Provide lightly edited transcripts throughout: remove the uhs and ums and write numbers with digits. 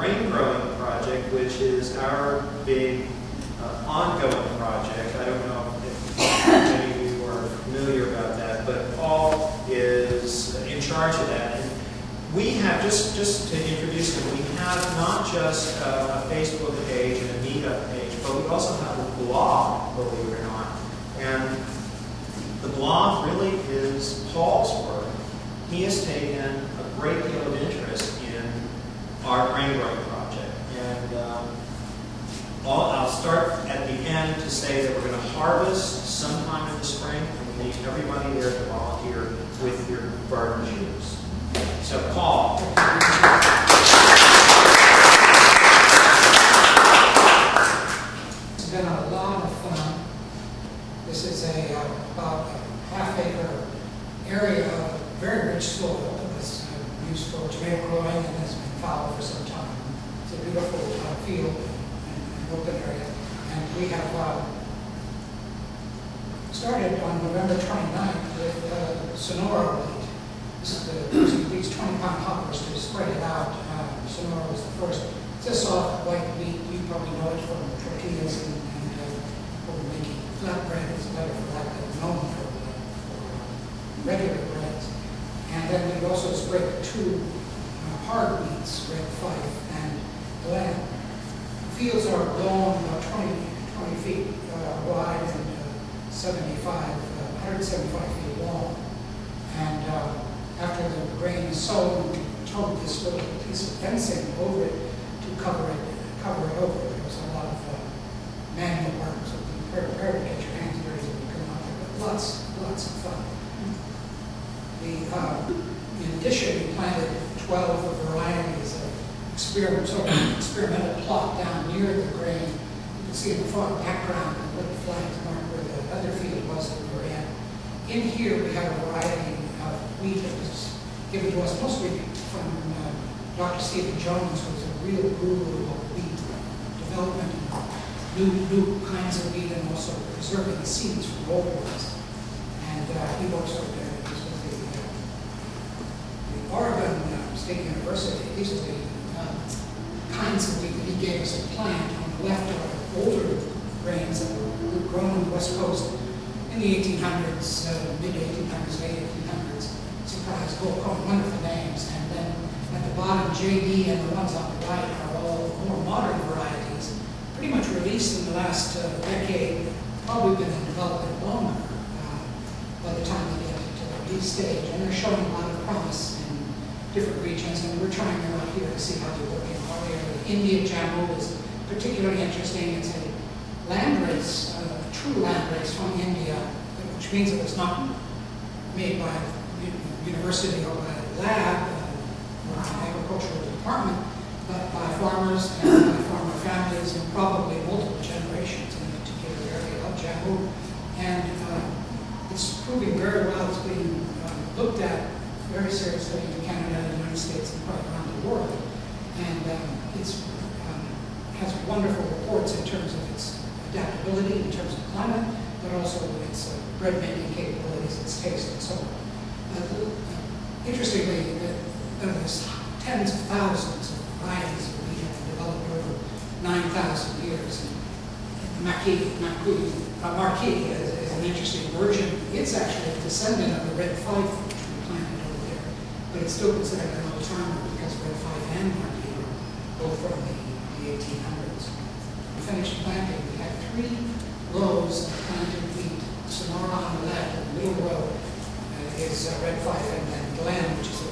grain growing project, which is our big ongoing project. I don't know if many of you are familiar about that, but Paul is in charge of that. And we have, just to introduce him, we have not just a Facebook page and a meetup page, but we also have a blog, believe it or not. And the blog really is Paul's work. He has taken a great deal of interest in our grain growing project. And I'll start at the end to say that we're going to harvest sometime in the spring, and we need everybody there to volunteer with your garden shoes. So, Paul. It's been a lot of fun. This is about a half-acre area of very rich soil that was used for tomato growing and has been fallow for some time. It's a beautiful field and open area. And we have started on November 29th with Sonora wheat. This is using these 20-pound hoppers to spread it out. Sonora was the first. It's a soft white wheat. You probably know it from tortillas and for making flatbread. It's better for that than known for regular breads. And then we also spread two hard wheats, red fife and glen. Fields are long, about 20 feet wide and 175 feet long. And after the grain is sown, we told this little piece of fencing over it to cover it over. There was a lot of manual work, so be prepared to get your hands dirty when you come out there, but lots of fun. In addition, we planted 12 varieties of experimental plot down near the grain. You can see in the far background the little flags mark where the other field was that we were in. In here, we have a variety of wheat that was given to us mostly from Dr. Stephen Jones, who was a real guru of wheat development, new kinds of wheat, and also preserving the seeds from old ones. And he works over there. He's with the Oregon State University. These are the kinds of wheat that he gave us a plant. On the left are older grains that were grown on the West Coast in the 1800s, mid-1800s, late 1800s. Surprise, gold corn, wonderful names. And then at the bottom, JD and the ones on the right are all more modern varieties, pretty much released in the last decade, probably been in development longer by the time they get to the release stage. And they're showing a lot of promise in different regions, and we're trying them out here to see how they work in our area. Indian Jammu is particularly interesting. It's a landrace, true landrace from India, which means it was not made by a university or by a lab or an agricultural department, but by farmers and by farmer families and probably multiple generations in a particular area of Jammu. And it's proving very well. It's being looked at very seriously in Canada, the United States, and quite around the world. And it's has wonderful reports in terms of its adaptability, in terms of climate, but also its bread-making capabilities, its taste, and so on. Interestingly, there's tens of thousands of varieties that we have developed over 9,000 years. And Marquis is an interesting version. It's actually a descendant of the red fife, which we planted over there, but it's still considered an old timer because red fife and Marquis are both from the 1800s. We finished planting. We had 3 rows of planted wheat. Sonora on the left, and the middle row is red fife, and then Glen, which is a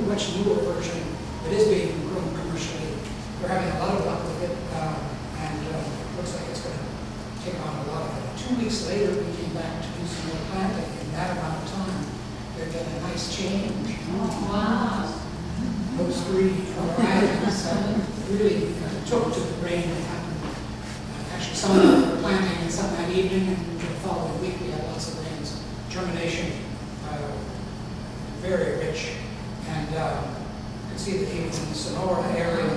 much newer version that is being grown commercially. We're having a lot of luck with it, and it looks like it's going to take on a lot of it. 2 weeks later, we came back to do some more planting. In that amount of time, there's been a nice change. Oh, wow. Those 3 varieties really took to the grain that happened. Actually, some of them were planting and some that evening, and the following week we had lots of rains. Germination, very rich. And you can see that even in the Sonora area,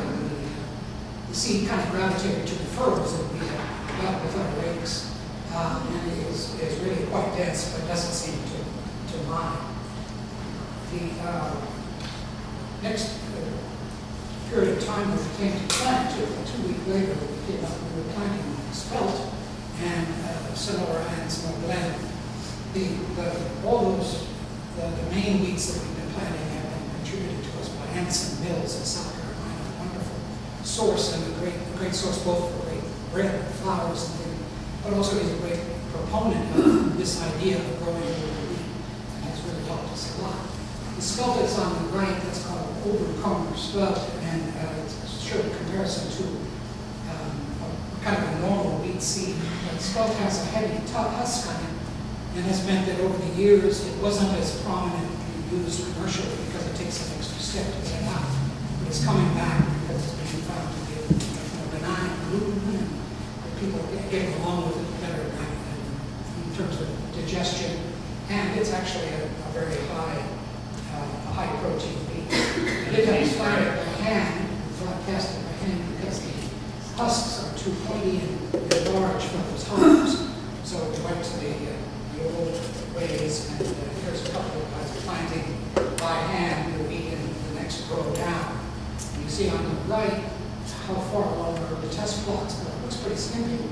the seed kind of gravitated to the furrows that we had got with our rakes. And it is really quite dense, but doesn't seem to mind. The next period of time when we came to plant, 2 weeks later, we were planting spelt and Sonora and Sonora Glen. The main wheats that we've been planting have been contributed to us by Anson Mills in South Carolina, a wonderful source and a great source both for great bread, flours, and things, but also he's a great proponent of this idea of growing over wheat and has really helped us a lot. The spelt that's on the right, that's called Agoura spelt, and it's showed a comparison to kind of a normal wheat seed. The spelt has a heavy husk on it, and has meant that over the years it wasn't as prominently used commercially because it takes an extra step to get it out. But it's coming back because it's being found to be a benign gluten, and people get along with it better in terms of digestion. And it's actually a very high protein wheat. And it can be planted by hand, broadcasted by hand, because the husks are too pointy and they're large for those hops. So we went to the old ways, and here's a couple of guys planting by hand the wheat in the next row down. And you see on the right how far along are the test plots, but it looks pretty skimpy.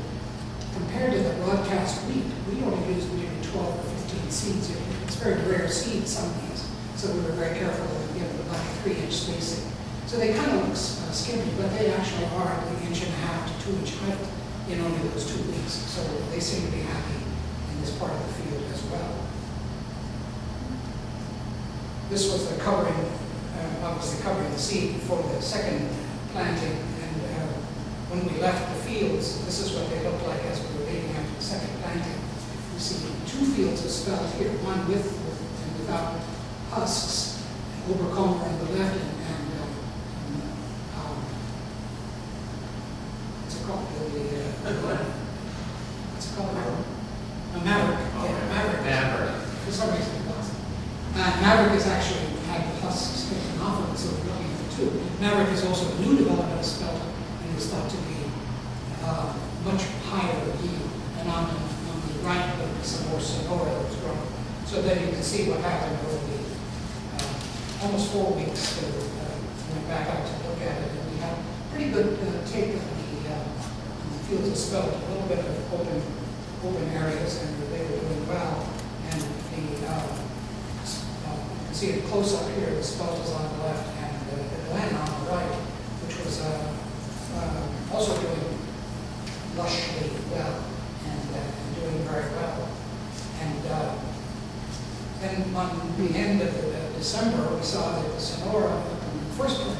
Compared to the broadcast wheat, we only use maybe 12 or 15 seeds here. It's very rare seeds, some of these. So we were very careful to give it like a 3-inch spacing. So they kind of look skimpy, but they actually are at the 1.5 to 2 inch height in only those 2 weeks. So they seem to be happy in this part of the field as well. This was the covering, obviously covering the seed for the second planting. And when we left the fields, this is what they looked like as we were leaving after the second planting. You see 2 fields of spelt here, one with and without husks, Obercomer on the left, and what's it called? What's it called? A Maverick. Yeah, Maverick. For some reason it was. Maverick has actually had the husks taken off of it, so we're looking at 2. Maverick is also a new development of spelt and is thought to be much higher yield. And on the right, there's some more Sonora that was grown. So then you can see what happened over the almost 4 weeks. We went back out to look at it, and we had pretty good take on the fields of spelt, a little bit of open areas, and they were doing well. And you can see it close up here. The spelt is on the left, and the Glen on the right, which was also doing lushly well and doing very well. And then on the end of December, we saw that the Sonora, in the first plant,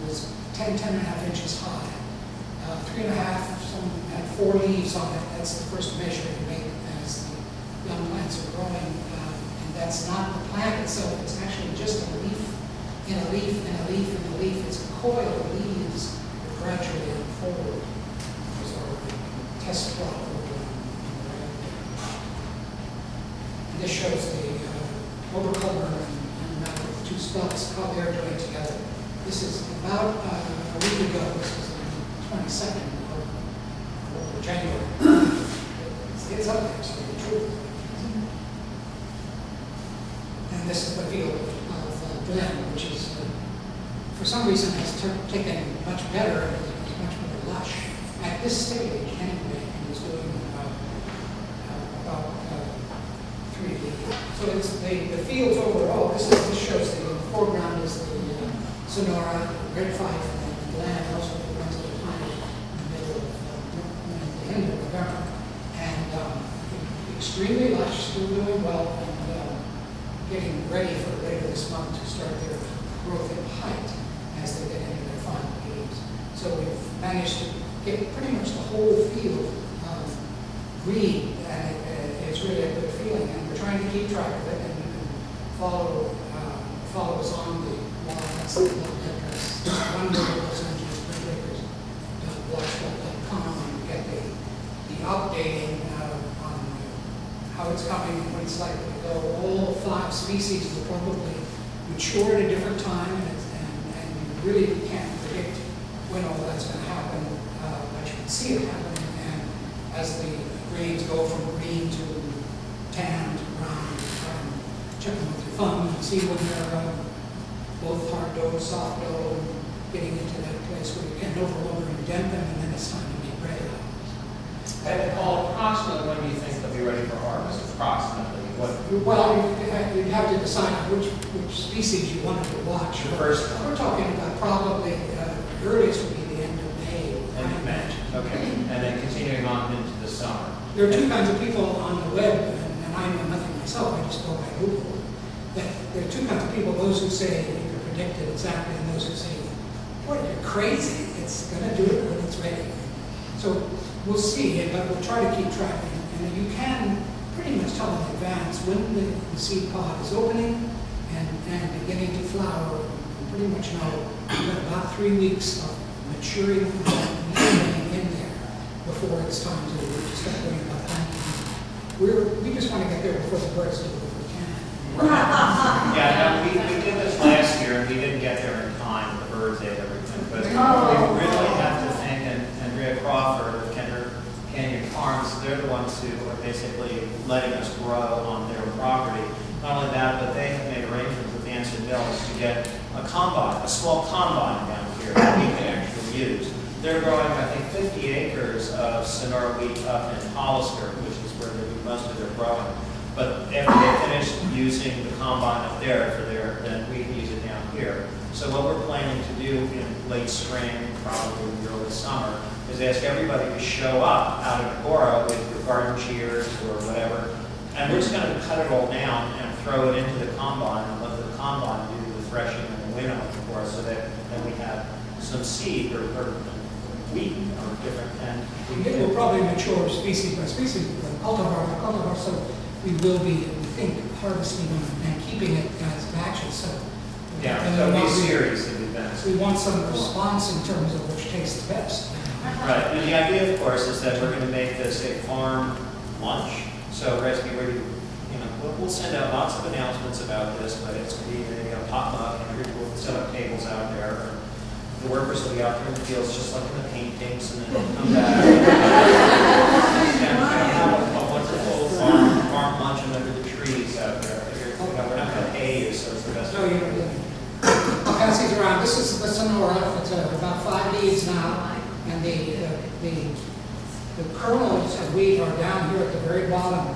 was 10.5 inches high. 3.5, some had 4 leaves on it. That's the first measure you make as the young plants are growing. And that's not the plant itself, it's actually just a leaf in a leaf in a leaf in a leaf. It's a coil of leaves that gradually unfold. There's our test plot over on the right there. And this shows the Obercomer and the 2 spelts, how they're doing together. This is about a week ago. This was the 22nd of January. It's up there, so the truth. And this is the field of Glen, which is, for some reason, has taken much better and is much more lush. At this stage, anyway, it was doing about 3 feet. So it's the fields overall. This shows the foreground is the Sonora, red fife, and the Glen, also the ones that are planted in the middle of the end of November. And extremely lush, still doing well, and getting ready for later this month to start their growth in height as they get into their final leaves. So we've managed to get pretty much the whole field green, and it's really a good feeling. And we're trying to keep track of it, and you can follow us on the wall. That's the little address. One of Los Angeles Printmakers.blogspot.com, and you get the updating on how it's coming and when it's likely to go. All 5 species will probably mature at a different time, and you really can't predict when all that's going to happen, but you can see it happening. And as the grains go from green to tan to brown, check them with your thumb and see when they're both hard dough, soft dough, getting into that place where you can no longer indent them, and then it's time to make bread out. And Paul, approximately when do you think they'll be ready for harvest? Approximately. What? Well, you'd have to decide which species you wanted to watch. The first one. We're talking about probably, the earliest would be the end of May. End of May. Okay. And then continuing on into the summer. There are two kinds of people on the web, and I know nothing myself, I just go by Google. That there are two kinds of people, those who say you can predict it exactly, and those who say, boy, you're crazy, it's going to do it when it's ready. So we'll see, but we'll try to keep track. And you can pretty much tell in advance when the seed pod is opening and beginning to flower. You pretty much know you've got about 3 weeks of maturing and in there before it's time to start worrying about planting. We just want to get there before the birds do, if we can. Yeah, no, we did this last year, and we didn't get there in time. The birds ate everything. But we really have to thank Andrea Crawford of Canyon Farms. They're the ones who are basically letting us grow on their property. Not only that, but they have made arrangements with Anson Mills to get a combine, a small combine down here that we can actually use. They're growing, I think, 50 acres of Sonora wheat up in Hollister, which is where they do most of their growing. But after they finish using the combine up there then we can use it down here. So what we're planning to do in late spring, probably in the early summer, is ask everybody to show up out at Agoura with your garden shears or whatever, and we're just going to cut it all down and throw it into the combine and let the combine do the threshing and the winnowing for us, so that then we have some seed or wheat or different. And It will probably mature species by species, cultivar by cultivar, so we will be, we think, harvesting them and keeping it as batches. So yeah, so it'll be a series of events. we want some response in terms of which tastes the best. Right, and the idea, of course, is that we're going to make this a farm lunch. So, Rescue, we'll send out lots of announcements about this, but it's going to be a potluck, and we'll set up tables out there. And the workers will be out there in the fields, just like in the paintings, and then they'll come back and have a wonderful farm lunch under the trees out there. We're not going to pay you, so it's the best. So I'll pass these around. This is the Sonora. It's about 5 leaves now. And the kernels of wheat are down here at the very bottom,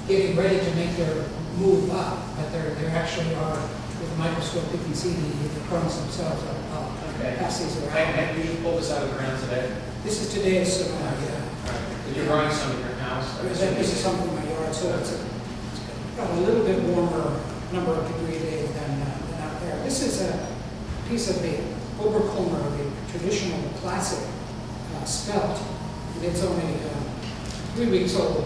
getting ready to make their move up. But they actually are, with a microscope, you can see the kernels themselves. I'll pass these around. And you pull this out of the ground today? This is today's Sonora, yeah. Right. You're growing some in your house? This is some from my yard, so it's got a little bit warmer number of degree days than out there. This is a piece of the Oberkulmer, the traditional classic spelt. It's only 3 weeks old.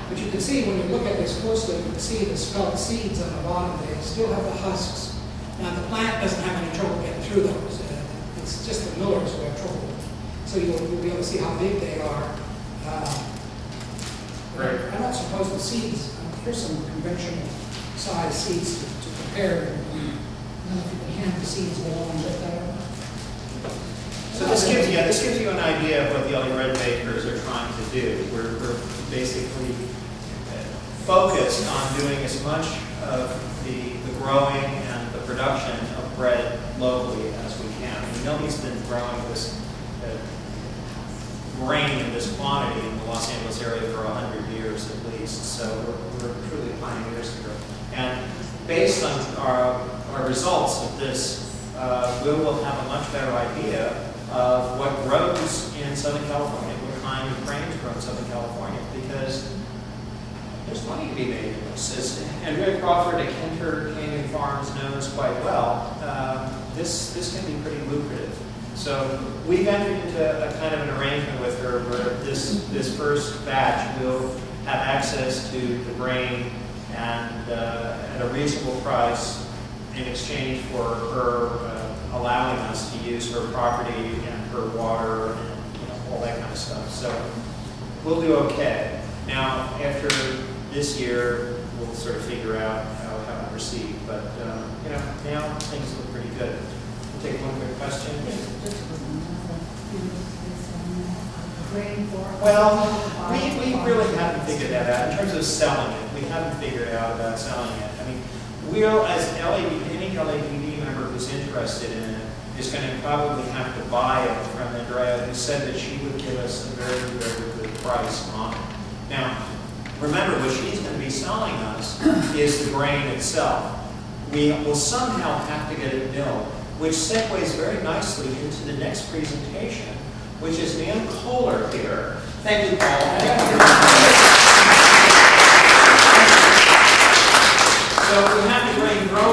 But you can see when you look at this closely, you can see the spelt seeds on the bottom. They still have the husks. Now the plant doesn't have any trouble getting through those. It's just the millers who have trouble. So you'll be able to see how big they are. Great. I'm not supposed to seeds. Here's some conventional size seeds to compare. I don't know if you can hand the seeds along with that. So this gives you an idea of what the Ellie Red Bakers are trying to do. We're basically focused on doing as much of the growing and the production of bread locally as we can. Nobody's been growing this grain in this quantity in the Los Angeles area for 100 years at least. So we're truly pioneers here. And based on our results of this, we will have a much better idea of what grows in Southern California, what kind of grains grow in Southern California, because there's money to be made in this. As Andrea Crawford at Canyon Farms knows quite well, this can be pretty lucrative. So we've entered into a kind of an arrangement with her where this first batch will have access to the grain and at a reasonable price in exchange for her allowing us to use her property and her water and all that kind of stuff. So we'll do okay. Now, after this year, we'll sort of figure out how to proceed. But now things look pretty good. We'll take one quick question. Well, we really haven't figured that out in terms of selling it. We haven't figured out about selling it. I mean, we'll, as any LAPD member who's interested in it, is going to probably have to buy it from Andrea, who said that she would give us a very, very good price on it. Now, remember, what she's going to be selling us is the grain itself. We will somehow have to get it milled, which segues very nicely into the next presentation, which is Nan Kohler here. Thank you, Paul. Thank you.